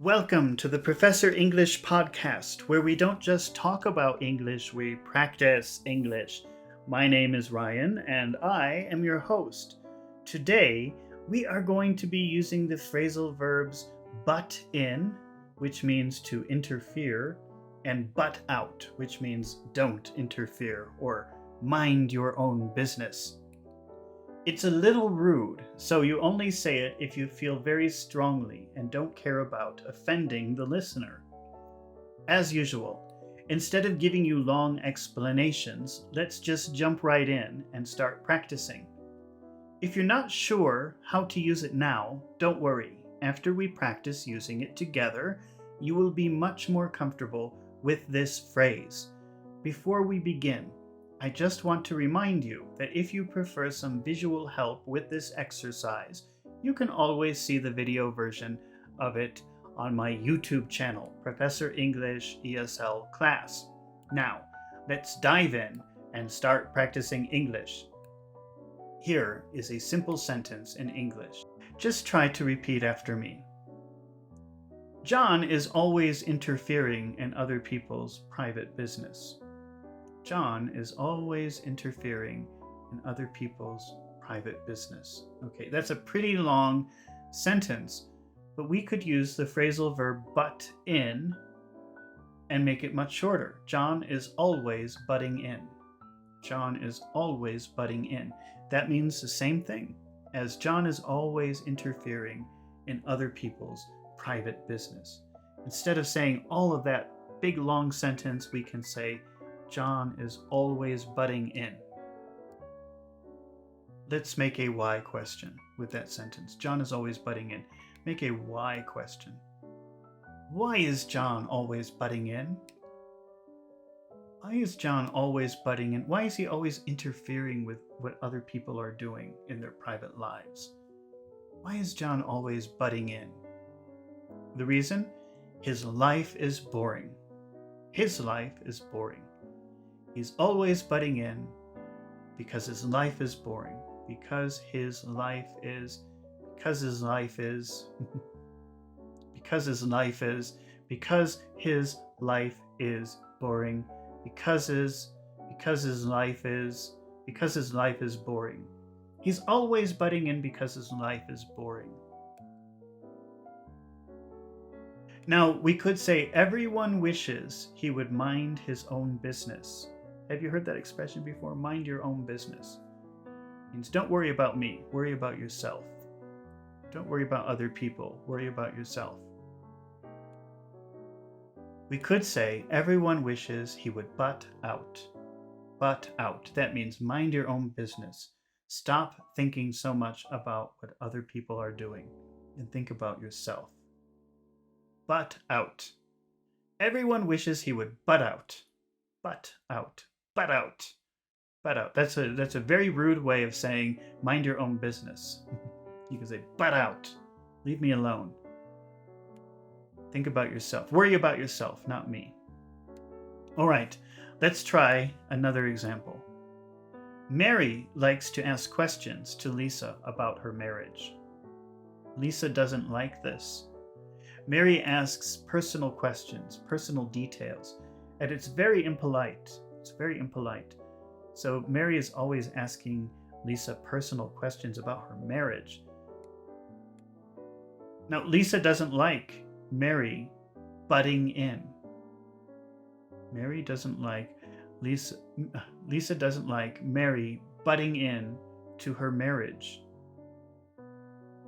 Welcome to the Professor English podcast, where we don't just talk about English, we practice English. My name is Ryan, and I am your host. Today, we are going to be using the phrasal verbs butt in, which means to interfere, and butt out, which means don't interfere or mind your own business. It's a little rude, so you only say it if you feel very strongly and don't care about offending the listener. As usual, instead of giving you long explanations, let's just jump right in and start practicing. If you're not sure how to use it now, don't worry. After we practice using it together, you will be much more comfortable with this phrase. Before we begin, I just want to remind you that if you prefer some visual help with this exercise, you can always see the video version of it on my YouTube channel, Professor English ESL Class. Now, let's dive in and start practicing English. Here is a simple sentence in English. Just try to repeat after me. John is always interfering in other people's private business. John is always interfering in other people's private business. Okay, that's a pretty long sentence, but we could use the phrasal verb butt in and make it much shorter. John is always butting in. John is always butting in. That means the same thing as John is always interfering in other people's private business. Instead of saying all of that big long sentence, we can say John is always butting in. Let's make a why question with that sentence. John is always butting in. Make a why question. Why is John always butting in? Why is John always butting in? Why is he always interfering with what other people are doing in their private lives? Why is John always butting in? The reason? His life is boring. His life is boring. He's always butting in because his life is boring. Because his life is boring. Because his life is boring. He's always butting in because his life is boring. Now, we could say everyone wishes he would mind his own business. Have you heard that expression before? Mind your own business. It means don't worry about me, worry about yourself. Don't worry about other people, worry about yourself. We could say everyone wishes he would butt out. Butt out. That means mind your own business. Stop thinking so much about what other people are doing and think about yourself. Butt out. Everyone wishes he would butt out. Butt out. Butt out. Butt out. That's a very rude way of saying mind your own business. You can say butt out. Leave me alone. Think about yourself. Worry about yourself, not me. All right, let's try another example. Mary likes to ask questions to Lisa about her marriage. Lisa doesn't like this. Mary asks personal questions, personal details, and it's very impolite. It's very impolite. So Mary is always asking Lisa personal questions about her marriage. Now, Lisa doesn't like Mary butting in. Mary doesn't like Lisa doesn't like Mary butting in to her marriage,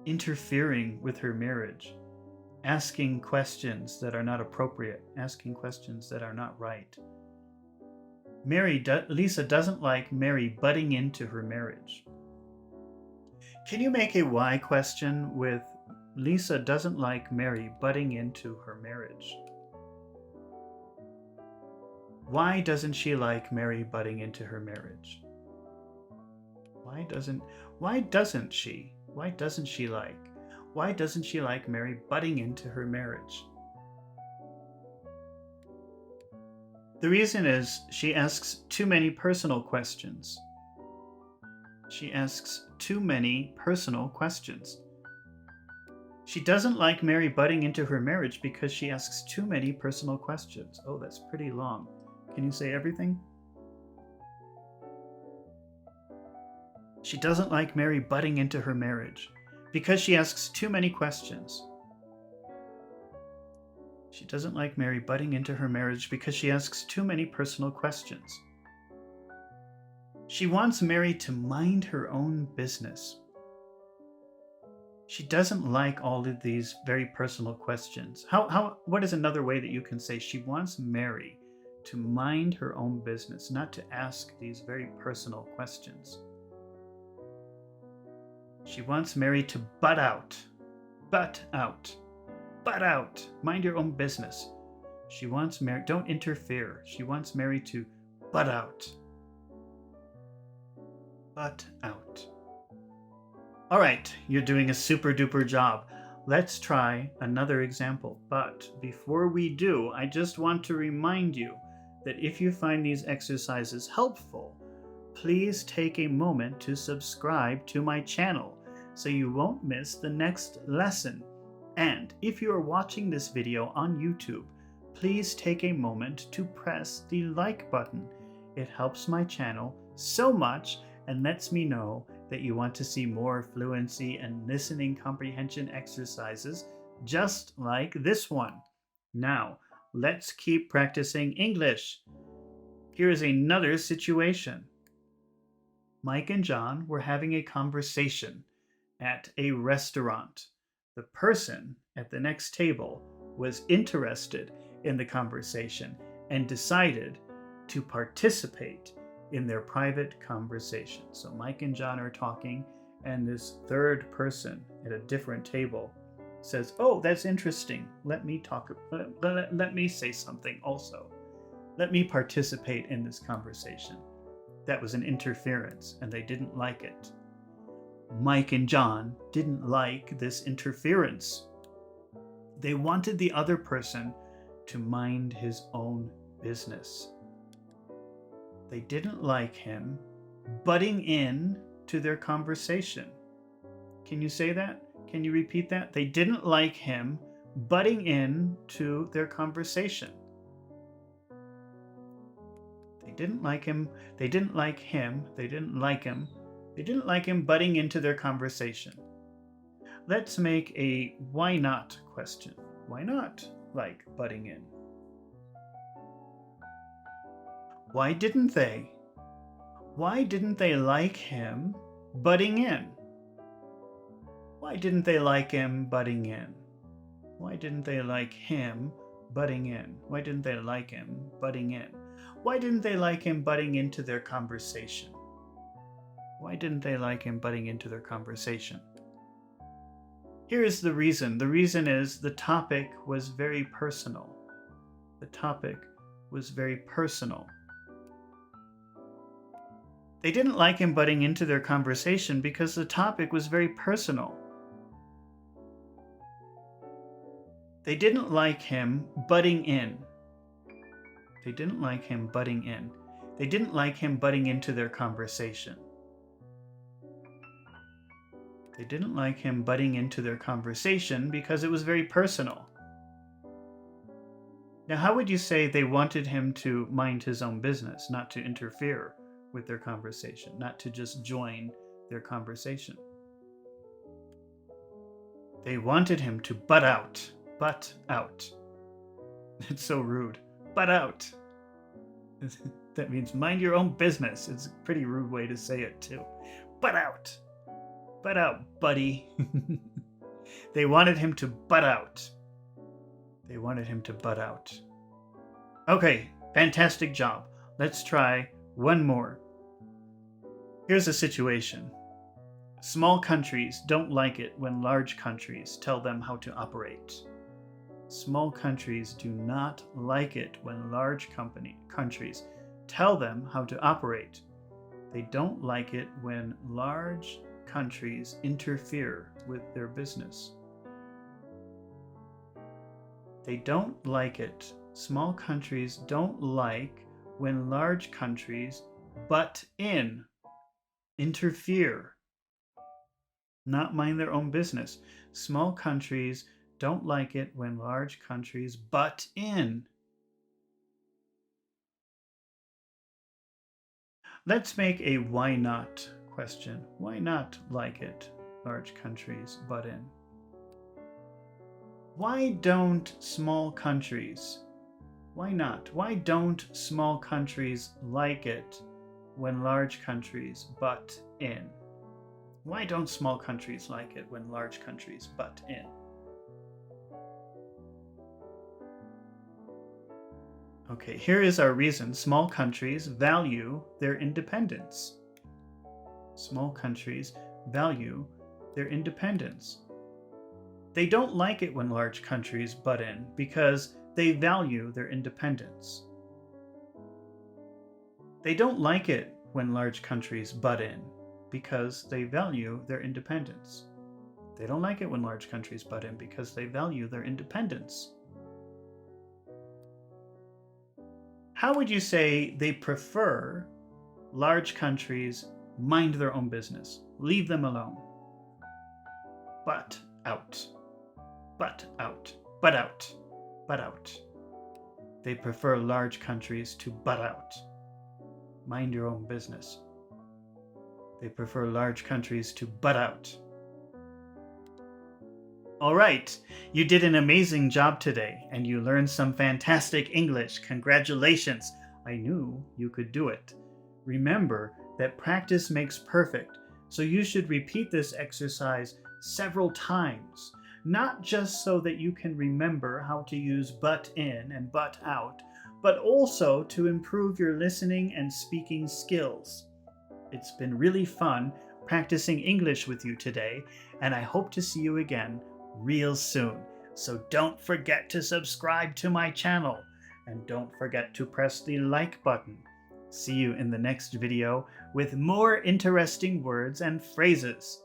interfering with her marriage, asking questions that are not appropriate, asking questions that are not right. Lisa doesn't like Mary butting into her marriage. Can you make a why question with Lisa doesn't like Mary butting into her marriage? Why doesn't she like Mary butting into her marriage? Why doesn't she like Mary butting into her marriage? The reason is she asks too many personal questions. She asks too many personal questions. She doesn't like Mary butting into her marriage because she asks too many personal questions. Oh, that's pretty long. Can you say everything? She doesn't like Mary butting into her marriage because she asks too many questions. She doesn't like Mary butting into her marriage because she asks too many personal questions. She wants Mary to mind her own business. She doesn't like all of these very personal questions. What is another way that you can say she wants Mary to mind her own business, not to ask these very personal questions? She wants Mary to butt out. Butt out. Butt out. Mind your own business. She wants Mary, don't interfere. She wants Mary to butt out. Butt out. All right, you're doing a super duper job. Let's try another example. But before we do, I just want to remind you that if you find these exercises helpful, please take a moment to subscribe to my channel so you won't miss the next lesson. And if you are watching this video on YouTube, please take a moment to press the like button. It helps my channel so much and lets me know that you want to see more fluency and listening comprehension exercises just like this one. Now, let's keep practicing English. Here is another situation. Mike and John were having a conversation at a restaurant. The person at the next table was interested in the conversation and decided to participate in their private conversation. So Mike and John are talking, and this third person at a different table says, "Oh, that's interesting. Let me say something also. Let me participate in this conversation." That was an interference, and they didn't like it. Mike and John didn't like this interference. They wanted the other person to mind his own business. They didn't like him butting in to their conversation. Can you say that? Can you repeat that? They didn't like him butting in to their conversation. They didn't like him butting into their conversation. Let's make a why not question. Why not like butting in? Why didn't they? Why didn't they like him butting in? Why didn't they like him butting in? Why didn't they like him butting in? Why didn't they like him butting in? Why didn't they like him butting into their conversation? Why didn't they like him butting into their conversation? Here is the reason. The reason is the topic was very personal. The topic was very personal. They didn't like him butting into their conversation because the topic was very personal. They didn't like him butting in. They didn't like him butting in. They didn't like him butting into their conversation. They didn't like him butting into their conversation because it was very personal. Now, how would you say they wanted him to mind his own business, not to interfere with their conversation, not to just join their conversation? They wanted him to butt out. Butt out. It's so rude. Butt out. That means mind your own business. It's a pretty rude way to say it too. Butt out. Butt out, buddy. They wanted him to butt out. They wanted him to butt out. Okay, fantastic job. Let's try one more. Here's a situation. Small countries don't like it when large countries tell them how to operate. Small countries do not like it when large countries tell them how to operate. They don't like it when large countries interfere with their business. They don't like it. Small countries don't like when large countries butt in, interfere not mind their own business. Small countries don't like it when large countries butt in. Let's make a why not question. Why not like it? Large countries butt in. Why don't small countries? Why not? Why don't small countries like it when large countries butt in? Why don't small countries like it when large countries butt in? Okay, here is our reason. Small countries value their independence. Small countries value their independence. They don't like it when large countries butt in because they value their independence. They don't like it when large countries butt in because they value their independence. They don't like it when large countries butt in because they value their independence. How would you say they prefer large countries mind their own business? Leave them alone. Butt out. Butt out. Butt out. Butt out. They prefer large countries to butt out. Mind your own business. They prefer large countries to butt out. All right, you did an amazing job today, and you learned some fantastic English. Congratulations! I knew you could do it. Remember that practice makes perfect, so you should repeat this exercise several times, not just so that you can remember how to use butt in and butt out, but also to improve your listening and speaking skills. It's been really fun practicing English with you today, and I hope to see you again real soon. So don't forget to subscribe to my channel, and don't forget to press the like button. See you in the next video with more interesting words and phrases.